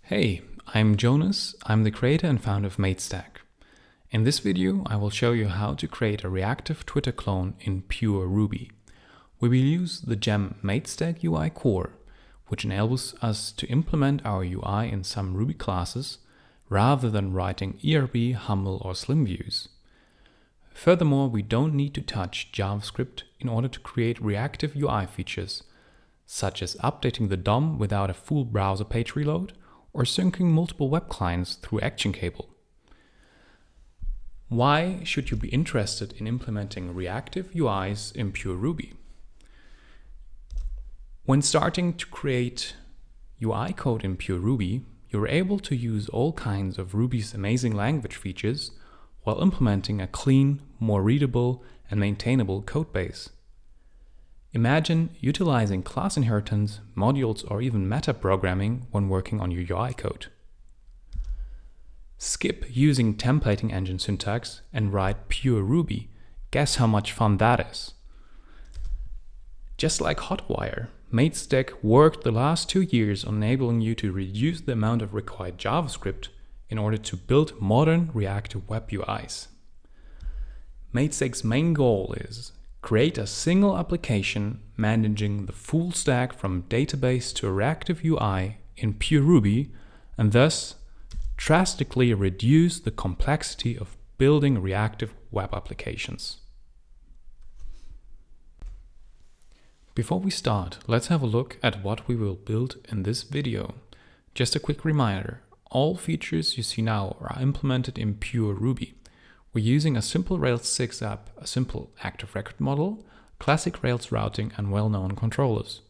Hey, I'm Jonas. I'm the creator and founder of Matestack. In this video, I will show you how to create a reactive Twitter clone in pure Ruby. We will use the gem matestack-ui-core, which enables us to implement our UI in some Ruby classes rather than writing ERB, HAML or Slim views. Furthermore, we don't need to touch JavaScript in order to create reactive UI features, such as updating the DOM without a full browser page reload, or syncing multiple web clients through Action Cable. Why should you be interested in implementing reactive UIs in pure Ruby? When starting to create UI code in pure Ruby, you're able to use all kinds of Ruby's amazing language features while implementing a clean, more readable and maintainable codebase. Imagine utilizing class inheritance, modules or even meta programming when working on your UI code. Skip using templating engine syntax and write pure Ruby. Guess how much fun that is? Just like Hotwire, Matestack worked the last 2 years on enabling you to reduce the amount of required JavaScript in order to build modern reactive web UIs. Matestack's main goal is create a single application managing the full stack from database to a reactive UI in pure Ruby and thus drastically reduce the complexity of building reactive web applications. Before we start, let's have a look at what we will build in this video. Just a quick reminder, all features you see now are implemented in pure Ruby. We're using a simple Rails 6 app, a simple active record model, classic Rails routing and well-known controllers.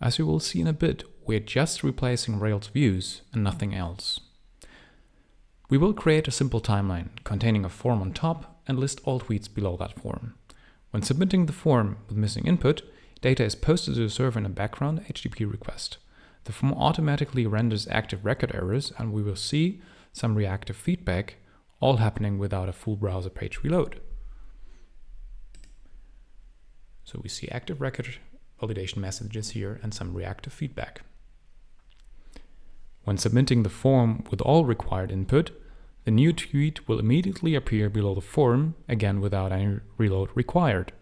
As you will see in a bit, we're just replacing Rails views and nothing else. We will create a simple timeline containing a form on top and list all tweets below that form. When submitting the form with missing input, data is posted to the server in a background HTTP request. The form automatically renders active record errors and we will see some reactive feedback, all happening without a full browser page reload. So we see active record validation messages here and some reactive feedback. When submitting the form with all required input, the new tweet will immediately appear below the form, again without any reload required.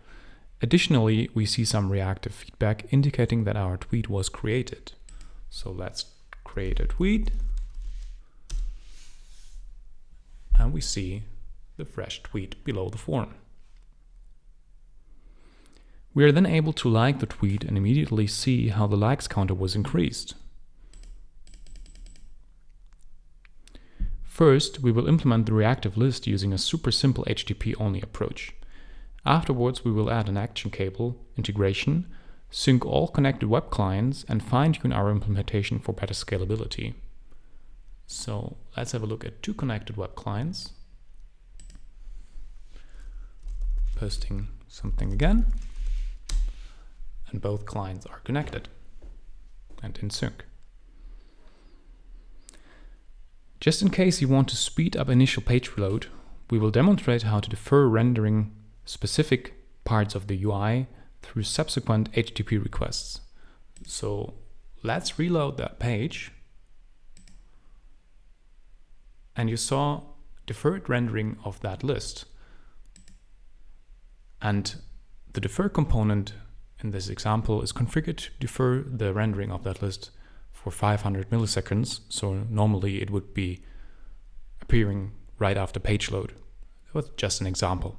Additionally, we see some reactive feedback indicating that our tweet was created. So let's create a tweet. And we see the fresh tweet below the form. We are then able to like the tweet and immediately see how the likes counter was increased. First, we will implement the reactive list using a super simple HTTP-only approach. Afterwards, we will add an Action Cable integration, sync all connected web clients, and fine-tune our implementation for better scalability. So let's have a look at 2 connected web clients. Posting something again. And both clients are connected and in sync. Just in case you want to speed up initial page reload, we will demonstrate how to defer rendering specific parts of the UI through subsequent HTTP requests. So let's reload that page. And you saw deferred rendering of that list. And the defer component in this example is configured to defer the rendering of that list for 500 milliseconds. So normally it would be appearing right after page load. That was just an example.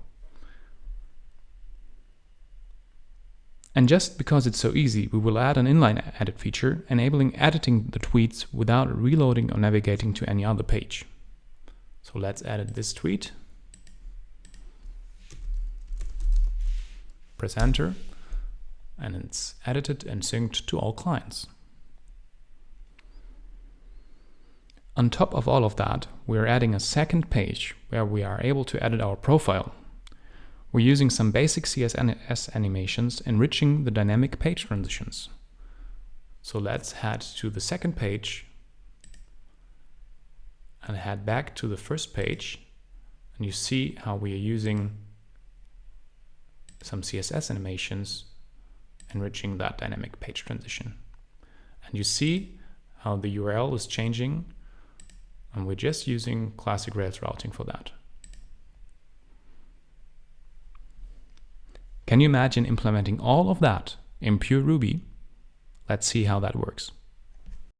And just because it's so easy, we will add an inline edit feature, enabling editing the tweets without reloading or navigating to any other page. So let's edit this tweet. Press enter, and it's edited and synced to all clients. On top of all of that, we are adding a second page where we are able to edit our profile. We're using some basic CSS animations, enriching the dynamic page transitions. So let's head to the second page and head back to the first page, and you see how we are using some CSS animations enriching that dynamic page transition. And you see how the URL is changing And we're just using classic Rails routing for that. Can you imagine implementing all of that in pure Ruby? Let's see how that works.